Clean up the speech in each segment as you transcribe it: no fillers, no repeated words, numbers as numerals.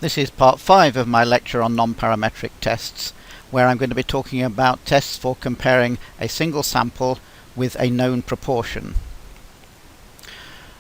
This is part 5 of my lecture on non-parametric tests, where I'm going to be talking about tests for comparing a single sample with a known proportion.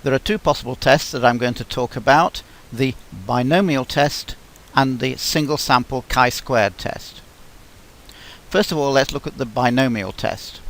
There are two possible tests that I'm going to talk about: the binomial test and the single sample chi-squared test. First of all, let's look at the binomial test.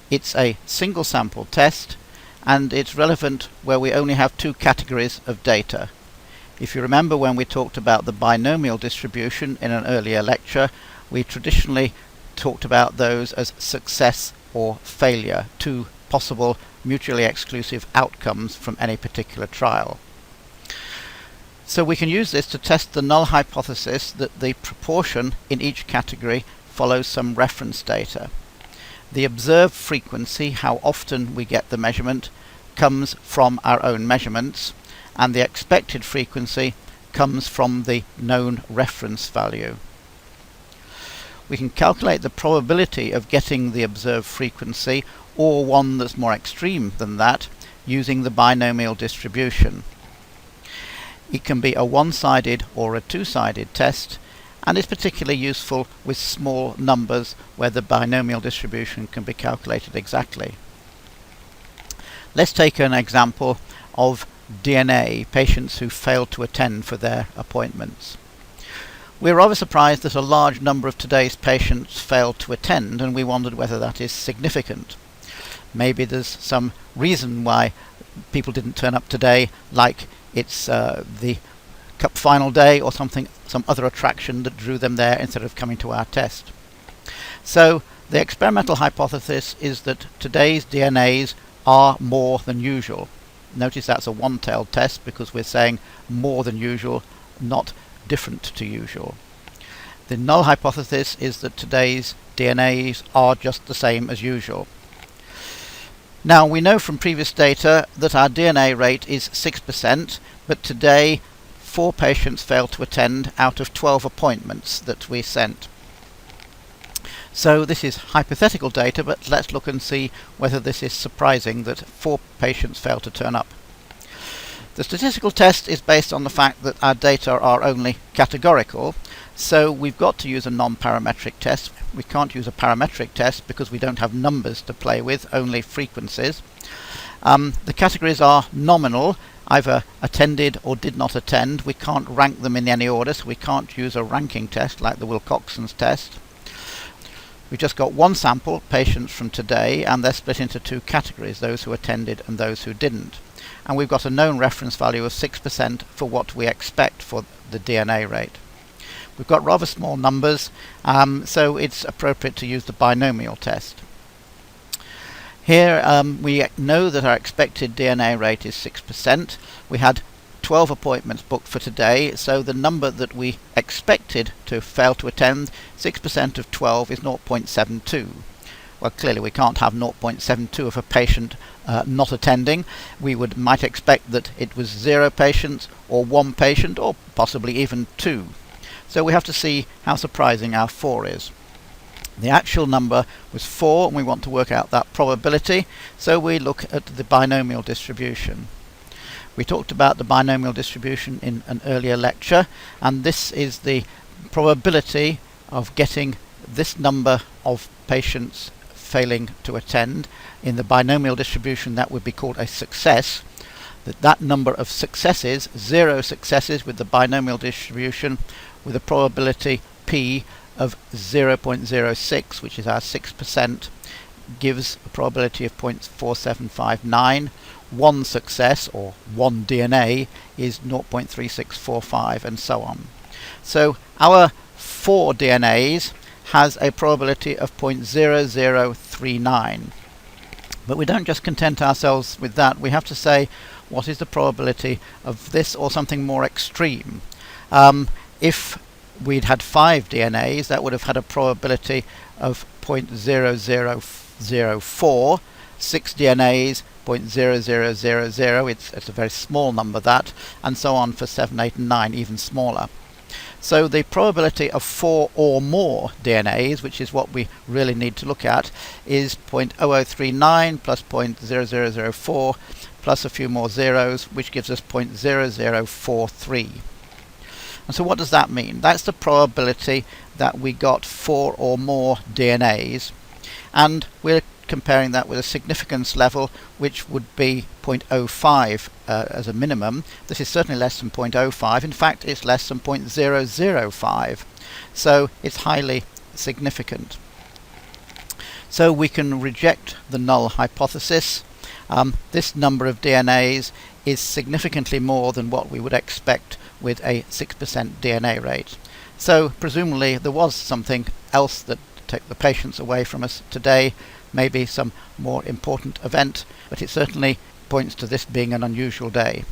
It's a single sample test, and it's relevant where we only have two categories of data. If you remember, when we talked about the binomial distribution in an earlier lecture, we traditionally talked about those as success or failure, two possible mutually exclusive outcomes from any particular trial. So we can use this to test the null hypothesis that the proportion in each category follows some reference data. The observed frequency, how often we get the measurement, comes from our own measurements, and the expected frequency comes from the known reference value. We can calculate the probability of getting the observed frequency, or one that's more extreme than that, using the binomial distribution. It can be a one-sided or a two-sided test, and is particularly useful with small numbers where the binomial distribution can be calculated exactly. Let's take an example of DNA, patients who failed to attend for their appointments. We're rather surprised that a large number of today's patients failed to attend, and we wondered whether that is significant. Maybe there's some reason why people didn't turn up today, like it's the cup final day or something, some other attraction that drew them there instead of coming to our test. So the experimental hypothesis is that today's DNAs are more than usual. Notice that's a one-tailed test because we're saying more than usual, not different to usual. The null hypothesis is that today's DNAs are just the same as usual. Now, we know from previous data that our DNA rate is 6%, but today 4 patients failed to attend out of 12 appointments that we sent. So this is hypothetical data, but let's look and see whether this is surprising that 4 patients failed to turn up. The statistical test is based on the fact that our data are only categorical, so we've got to use a non-parametric test. We can't use a parametric test because we don't have numbers to play with, only frequencies. The categories are nominal, either attended or did not attend. We can't rank them in any order, so we can't use a ranking test like the Wilcoxon's test. We've just got one sample, patients from today, and they're split into two categories, those who attended and those who didn't. And we've got a known reference value of 6% for what we expect for the DNA rate. We've got rather small numbers, so it's appropriate to use the binomial test. Here we know that our expected DNA rate is 6%. We had 12 appointments booked for today, so the number that we expected to fail to attend, 6% of 12 is 0.72. Well, clearly we can't have 0.72 of a patient not attending. We might expect that it was 0 patients, or 1 patient, or possibly even 2. So we have to see how surprising our 4 is. The actual number was 4, and we want to work out that probability, so we look at the binomial distribution. We talked about the binomial distribution in an earlier lecture, and this is the probability of getting this number of patients failing to attend. In the binomial distribution, that would be called a success. That number of successes, 0 successes with the binomial distribution, with a probability p of 0.06, which is our 6%, gives a probability of 0.4759. 1 success, or 1 DNA, is 0.3645, and so on. So our 4 DNAs has a probability of 0.0039. But we don't just content ourselves with that. We have to say, what is the probability of this or something more extreme? If we'd had 5 DNAs, that would have had a probability of 0.0004. 6 DNAs, 0.0000, it's a very small number, that, and so on for 7, 8 and 9, even smaller. So the probability of 4 or more DNAs, which is what we really need to look at, is 0.0039 plus 0.0004 plus a few more zeros, which gives us 0.0043. And so what does that mean? That's the probability that we got 4 or more DNAs, and we're comparing that with a significance level which would be 0.05 as a minimum. This is certainly less than 0.05. In fact, it's less than 0.005. So it's highly significant. So we can reject the null hypothesis. This number of DNAs is significantly more than what we would expect with a 6% DNA rate. So presumably there was something else that took the patients away from us today, maybe some more important event, but it certainly points to this being an unusual day.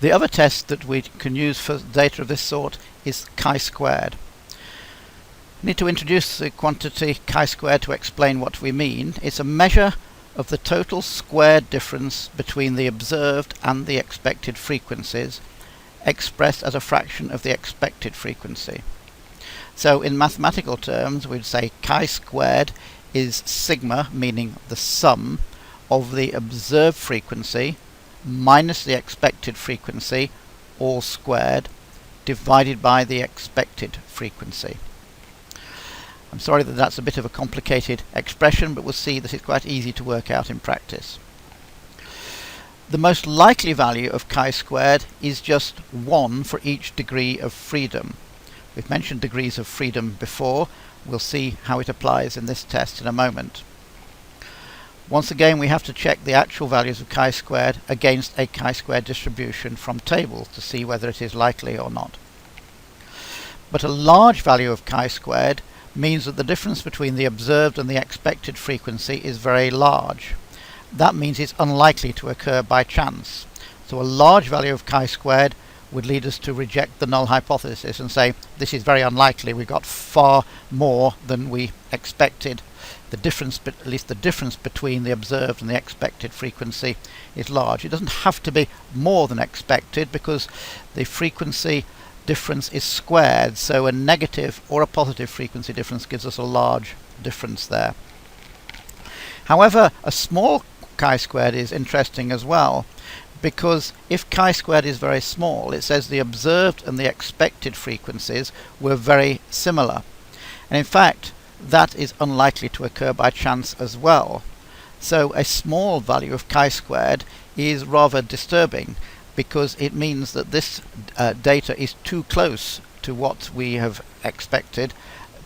The other test that we can use for data of this sort is chi-squared. We need to introduce the quantity chi-squared to explain what we mean. It's a measure of the total squared difference between the observed and the expected frequencies, expressed as a fraction of the expected frequency. So in mathematical terms, we'd say chi-squared is sigma, meaning the sum of the observed frequency minus the expected frequency, all squared, divided by the expected frequency. I'm sorry that that's a bit of a complicated expression, but we'll see that it's quite easy to work out in practice. The most likely value of chi-squared is just 1 for each degree of freedom. We've mentioned degrees of freedom before. We'll see how it applies in this test in a moment. Once again, we have to check the actual values of chi-squared against a chi-squared distribution from tables to see whether it is likely or not. But a large value of chi-squared means that the difference between the observed and the expected frequency is very large. That means it's unlikely to occur by chance. So a large value of chi-squared would lead us to reject the null hypothesis and say this is very unlikely, we got far more than we expected. The difference, at least the difference between the observed and the expected frequency is large. It doesn't have to be more than expected because the frequency difference is squared, so a negative or a positive frequency difference gives us a large difference there. However, a small chi-squared is interesting as well, because if chi-squared is very small, it says the observed and the expected frequencies were very similar. And in fact, that is unlikely to occur by chance as well. So a small value of chi-squared is rather disturbing, because it means that this data is too close to what we have expected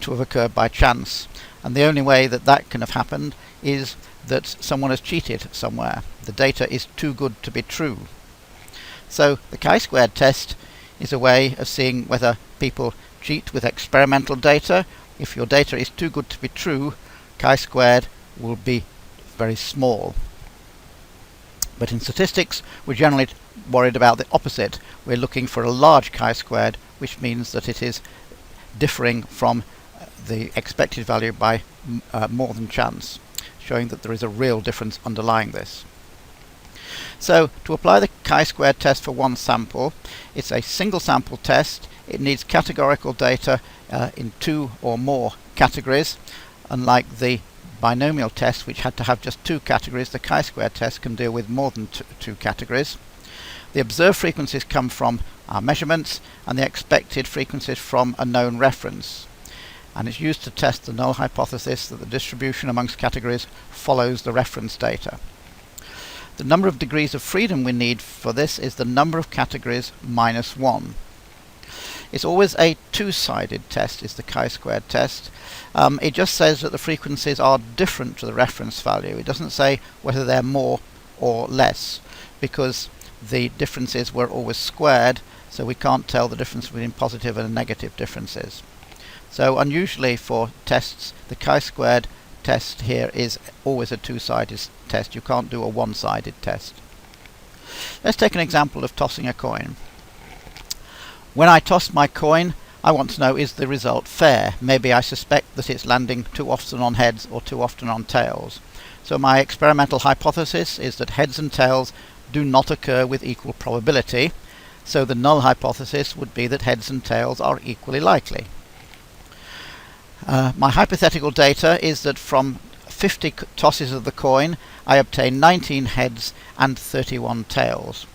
to have occurred by chance. And the only way that that can have happened is that someone has cheated somewhere. The data is too good to be true. So the chi-squared test is a way of seeing whether people cheat with experimental data. If your data is too good to be true, chi-squared will be very small. But in statistics, we're generally worried about the opposite. We're looking for a large chi-squared, which means that it is differing from the expected value by more than chance, showing that there is a real difference underlying this. So to apply the chi-squared test for one sample, it's a single sample test. It needs categorical data in 2 or more categories. Unlike the binomial test, which had to have just 2 categories, the chi-squared test can deal with more than 2 categories. The observed frequencies come from our measurements, and the expected frequencies from a known reference. And it's used to test the null hypothesis that the distribution amongst categories follows the reference data. The number of degrees of freedom we need for this is the number of categories minus 1. It's always a two-sided test, is the chi-squared test. It just says that the frequencies are different to the reference value. It doesn't say whether they're more or less, because the differences were always squared, so we can't tell the difference between positive and negative differences. So unusually for tests, the chi-squared test here is always a two-sided test. You can't do a one-sided test. Let's take an example of tossing a coin. When I toss my coin, I want to know, is the result fair? Maybe I suspect that it's landing too often on heads or too often on tails. So my experimental hypothesis is that heads and tails do not occur with equal probability, so the null hypothesis would be that heads and tails are equally likely. My hypothetical data is that from 50 tosses of the coin, I obtain 19 heads and 31 tails.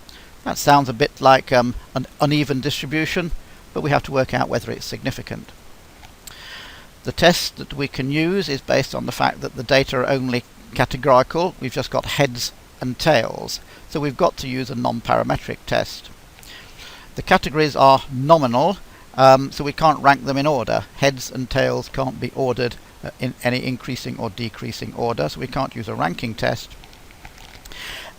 That sounds a bit like an uneven distribution, but we have to work out whether it's significant. The test that we can use is based on the fact that the data are only categorical. We've just got heads and tails, so we've got to use a non-parametric test. The categories are nominal, so we can't rank them in order. Heads and tails can't be ordered in any increasing or decreasing order, so we can't use a ranking test.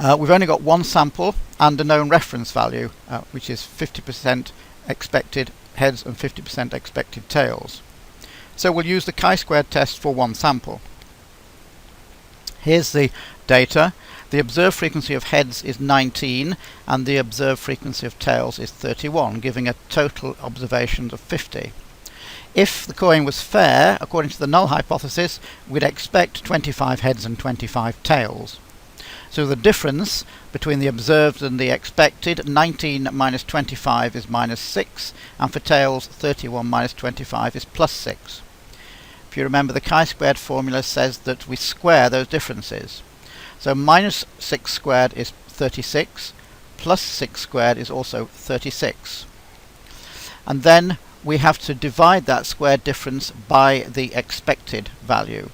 We've only got one sample and a known reference value, which is 50% expected heads and 50% expected tails. So we'll use the chi-squared test for one sample. Here's the data. The observed frequency of heads is 19 and the observed frequency of tails is 31, giving a total observations of 50. If the coin was fair, according to the null hypothesis, we'd expect 25 heads and 25 tails. So the difference between the observed and the expected, 19 minus 25 is minus 6, and for tails 31 minus 25 is plus 6. If you remember, the chi-squared formula says that we square those differences. So minus 6 squared is 36, plus 6 squared is also 36. And then we have to divide that squared difference by the expected value.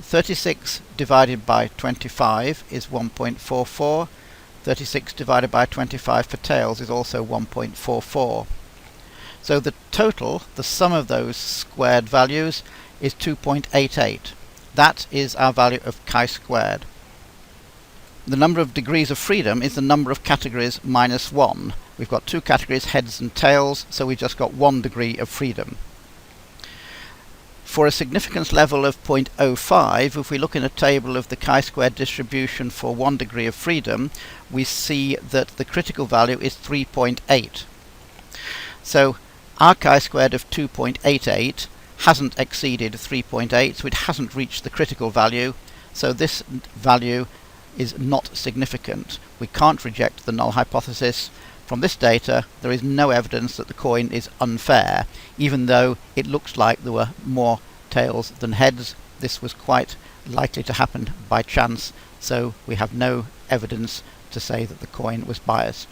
36 divided by 25 is 1.44. 36 divided by 25 for tails is also 1.44. So the total, the sum of those squared values, is 2.88. That is our value of chi-squared. The number of degrees of freedom is the number of categories minus 1. We've got two categories, heads and tails, so we've just got 1 degree of freedom. For a significance level of 0.05, if we look in a table of the chi-squared distribution for 1 degree of freedom, we see that the critical value is 3.8. So our chi-squared of 2.88 hasn't exceeded 3.8, so it hasn't reached the critical value, so this value is not significant. We can't reject the null hypothesis. From this data, there is no evidence that the coin is unfair, even though it looks like there were more tails than heads. This was quite likely to happen by chance, so we have no evidence to say that the coin was biased.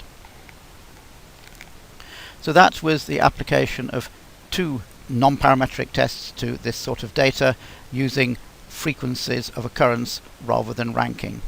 So that was the application of two non-parametric tests to this sort of data using frequencies of occurrence rather than ranking.